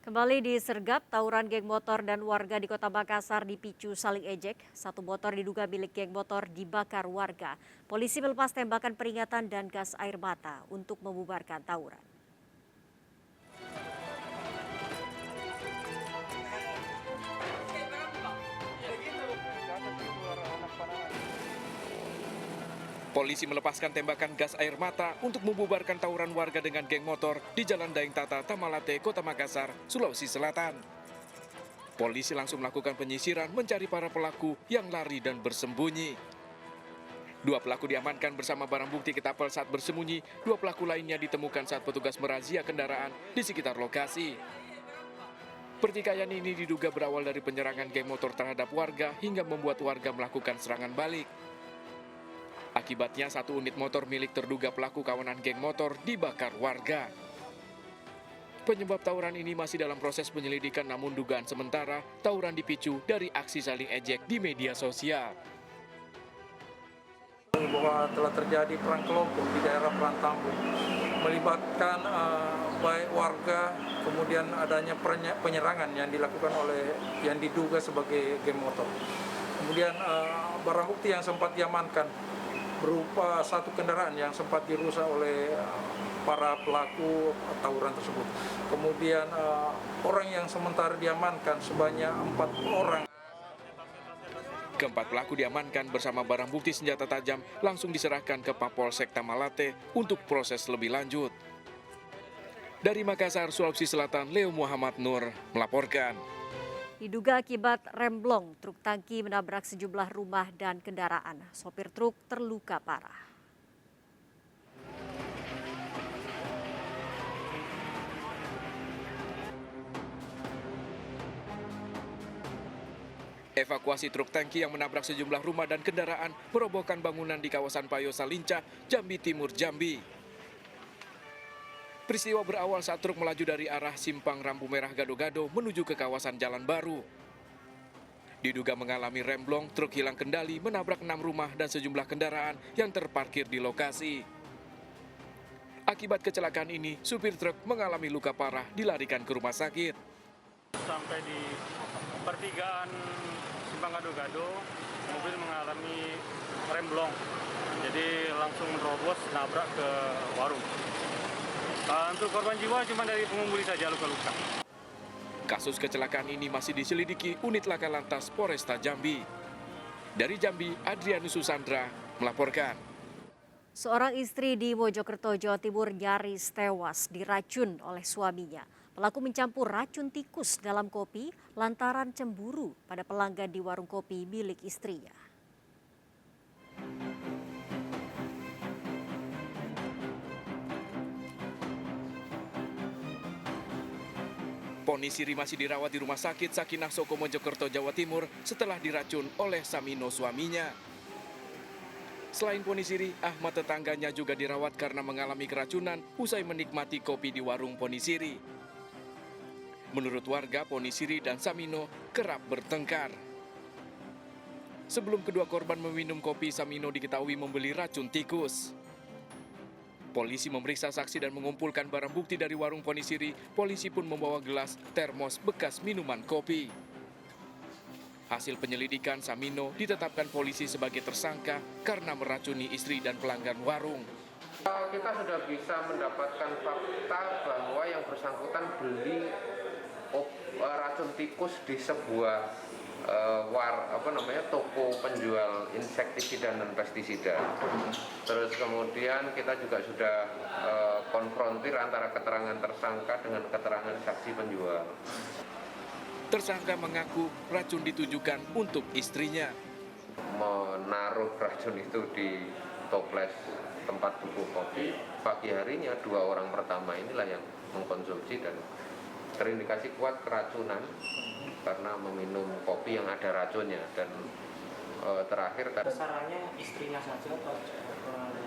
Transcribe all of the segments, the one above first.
Kembali disergap, tawuran geng motor dan warga di Kota Makassar dipicu saling ejek. Satu motor diduga milik geng motor dibakar warga. Polisi melepas tembakan peringatan dan gas air mata untuk membubarkan tawuran. Polisi melepaskan tembakan gas air mata untuk membubarkan tawuran warga dengan geng motor di Jalan Daeng Tata, Tamalate, Kota Makassar, Sulawesi Selatan. Polisi langsung melakukan penyisiran mencari para pelaku yang lari dan bersembunyi. Dua pelaku diamankan bersama barang bukti ketapel saat bersembunyi. Dua pelaku lainnya ditemukan saat petugas merazia kendaraan di sekitar lokasi. Pertikaian ini diduga berawal dari penyerangan geng motor terhadap warga hingga membuat warga melakukan serangan balik. Akibatnya satu unit motor milik terduga pelaku kawanan geng motor dibakar warga. Penyebab tawuran ini masih dalam proses penyelidikan, namun dugaan sementara tawuran dipicu dari aksi saling ejek di media sosial. Bahwa telah terjadi perang kelompok di daerah Perantambung melibatkan baik warga, kemudian adanya penyerangan yang dilakukan oleh yang diduga sebagai geng motor. Kemudian barang bukti yang sempat diamankan berupa satu kendaraan yang sempat dirusak oleh para pelaku tawuran tersebut. Kemudian orang yang sementara diamankan sebanyak 4 orang. Keempat pelaku diamankan bersama barang bukti senjata tajam langsung diserahkan ke Mapolsek Tamalate untuk proses lebih lanjut. Dari Makassar, Sulawesi Selatan, Leo Muhammad Nur melaporkan. Diduga akibat remblong, truk tangki menabrak sejumlah rumah dan kendaraan. Sopir truk terluka parah. Evakuasi truk tangki yang menabrak sejumlah rumah dan kendaraan merobohkan bangunan di kawasan Payo Salinca, Jambi Timur, Jambi. Peristiwa berawal saat truk melaju dari arah Simpang Rambu Merah Gado-Gado menuju ke kawasan Jalan Baru. Diduga mengalami remblong, truk hilang kendali menabrak 6 rumah dan sejumlah kendaraan yang terparkir di lokasi. Akibat kecelakaan ini, supir truk mengalami luka parah dilarikan ke rumah sakit. Sampai di pertigaan Simpang Gado-Gado, mobil mengalami remblong, jadi langsung menerobos nabrak ke warung. Untuk korban jiwa cuma dari pengemudi saja luka-luka. Kasus kecelakaan ini masih diselidiki unit laka lantas Polresta Jambi. Dari Jambi, Adrianus Susandra melaporkan. Seorang istri di Mojokerto, Jawa Timur nyaris tewas diracun oleh suaminya. Pelaku mencampur racun tikus dalam kopi lantaran cemburu pada pelanggan di warung kopi milik istrinya. Poni Siri masih dirawat di Rumah Sakit Sakinah Soko Mojokerto, Jawa Timur setelah diracun oleh Samino suaminya. Selain Poni Siri, Ahmad tetangganya juga dirawat karena mengalami keracunan usai menikmati kopi di warung Poni Siri. Menurut warga, Poni Siri dan Samino kerap bertengkar. Sebelum kedua korban meminum kopi, Samino diketahui membeli racun tikus. Polisi memeriksa saksi dan mengumpulkan barang bukti dari warung Poni Siri. Polisi pun membawa gelas termos bekas minuman kopi. Hasil penyelidikan, Samino ditetapkan polisi sebagai tersangka karena meracuni istri dan pelanggan warung. Kita sudah bisa mendapatkan fakta bahwa yang bersangkutan beli racun tikus di sebuah toko penjual insektisida dan pestisida. Terus kemudian kita juga sudah konfrontir antara keterangan tersangka dengan keterangan saksi penjual. Tersangka mengaku racun ditujukan untuk istrinya. Menaruh racun itu di toples tempat buku kopi, pagi harinya 2 orang pertama inilah yang mengkonsumsi dan terindikasi kuat keracunan karena meminum kopi yang ada racunnya. Dan terakhir sarannya istrinya saja atau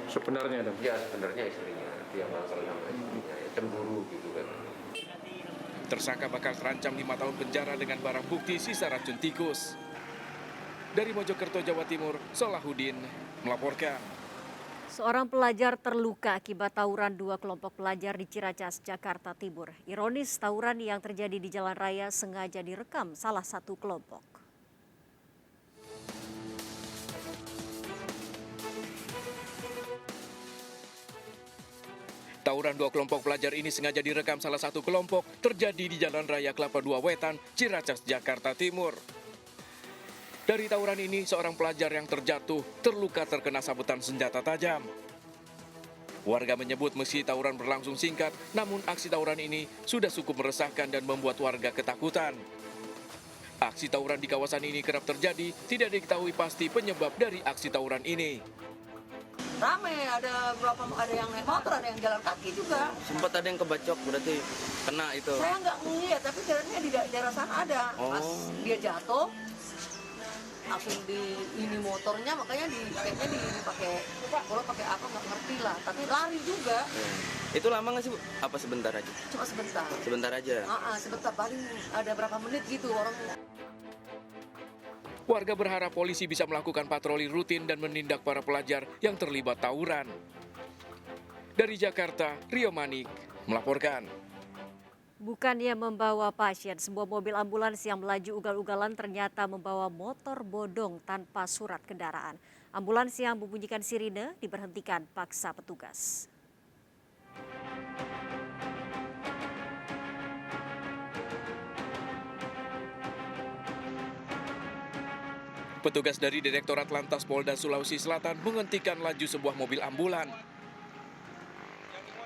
Sebenarnya dong? ya sebenarnya istrinya, dia masalah sama istrinya, cemburu gitu kan. Tersangka bakal terancam 5 tahun penjara dengan barang bukti sisa racun tikus. Dari Mojokerto, Jawa Timur, Solahuddin melaporkan. Seorang pelajar terluka akibat tawuran dua kelompok pelajar di Ciracas, Jakarta Timur. Ironis, tawuran yang terjadi di jalan raya sengaja direkam salah satu kelompok. Tawuran dua kelompok pelajar ini sengaja direkam salah satu kelompok terjadi di Jalan Raya Kelapa II Wetan, Ciracas, Jakarta Timur. Dari tawuran ini, seorang pelajar yang terjatuh terluka terkena sabetan senjata tajam. Warga menyebut meski tawuran berlangsung singkat, namun aksi tawuran ini sudah cukup meresahkan dan membuat warga ketakutan. Aksi tawuran di kawasan ini kerap terjadi, tidak diketahui pasti penyebab dari aksi tawuran ini. Rame, ada yang naik motor, ada yang jalan kaki juga. Sempat ada yang kebacok, berarti kena itu. Saya nggak ngeliat, tapi kayaknya di daerah sana ada. Pas dia jatuh, langsung di ini motornya, makanya kayaknya dipakai, kalau pakai apa nggak ngerti lah. Tapi lari juga. Itu lama nggak sih, Bu? Apa sebentar aja? Cuma sebentar. Sebentar aja? Sebentar, paling ada berapa menit gitu orang. Warga berharap polisi bisa melakukan patroli rutin dan menindak para pelajar yang terlibat tawuran. Dari Jakarta, Rio Manik melaporkan. Bukannya membawa pasien, sebuah mobil ambulans yang melaju ugal-ugalan ternyata membawa motor bodong tanpa surat kendaraan. Ambulans yang membunyikan sirine diberhentikan paksa petugas. Petugas dari Direktorat Lantas Polda Sulawesi Selatan menghentikan laju sebuah mobil ambulan.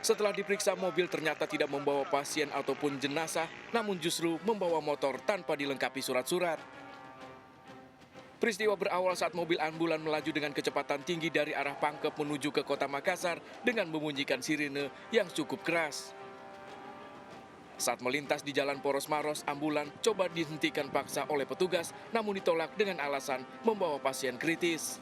Setelah diperiksa, mobil ternyata tidak membawa pasien ataupun jenazah, namun justru membawa motor tanpa dilengkapi surat-surat. Peristiwa berawal saat mobil ambulan melaju dengan kecepatan tinggi dari arah Pangkep menuju ke Kota Makassar dengan membunyikan sirine yang cukup keras. Saat melintas di Jalan Poros Maros, ambulan coba dihentikan paksa oleh petugas, namun ditolak dengan alasan membawa pasien kritis.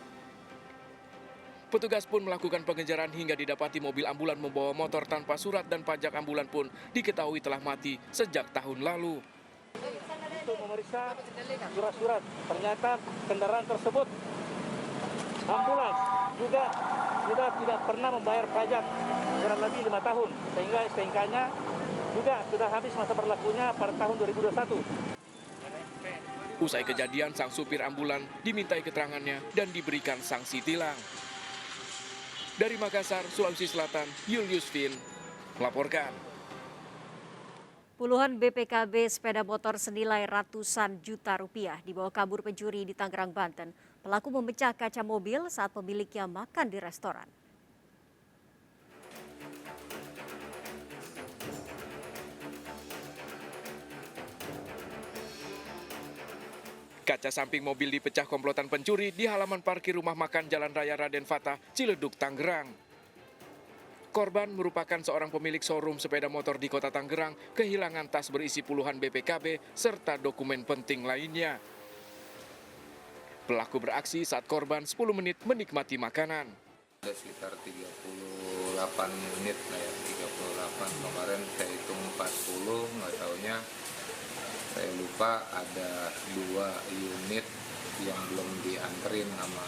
Petugas pun melakukan pengejaran hingga didapati mobil ambulan membawa motor tanpa surat dan pajak ambulan pun diketahui telah mati sejak tahun lalu. Untuk memeriksa surat-surat, ternyata kendaraan tersebut ambulans juga sudah tidak pernah membayar pajak kurang lebih 5 tahun, sehingga STNK-nya juga sudah habis masa berlakunya pada tahun 2021. Usai kejadian, sang supir ambulan dimintai keterangannya dan diberikan sanksi tilang. Dari Makassar, Sulawesi Selatan, Julius Vin melaporkan. Puluhan BPKB sepeda motor senilai ratusan juta rupiah dibawa kabur pencuri di Tangerang, Banten. Pelaku memecah kaca mobil saat pemiliknya makan di restoran. Kaca samping mobil dipecah komplotan pencuri di halaman parkir rumah makan Jalan Raya Raden Fatah, Ciledug, Tangerang. Korban merupakan seorang pemilik showroom sepeda motor di kota Tangerang, kehilangan tas berisi puluhan BPKB serta dokumen penting lainnya. Pelaku beraksi saat korban 10 menit menikmati makanan. Ada sekitar 38 unit lah ya, 38. Kemarin saya hitung 40, nggak taunya saya lupa ada 2 unit yang belum dianterin sama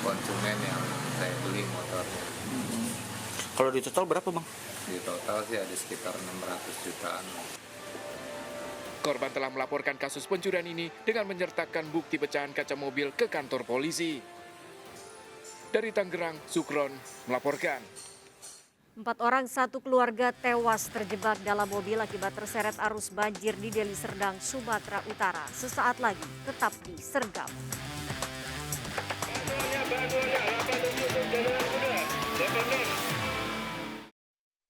konsumen yang saya beli motornya. Kalau di total berapa, Bang? Di total sih ada sekitar 600 jutaan. Korban telah melaporkan kasus pencurian ini dengan menyertakan bukti pecahan kaca mobil ke kantor polisi. Dari Tangerang, Sukron melaporkan. 4 orang satu keluarga tewas terjebak dalam mobil akibat terseret arus banjir di Deli Serdang, Sumatera Utara. Sesaat lagi tetap di Sergap.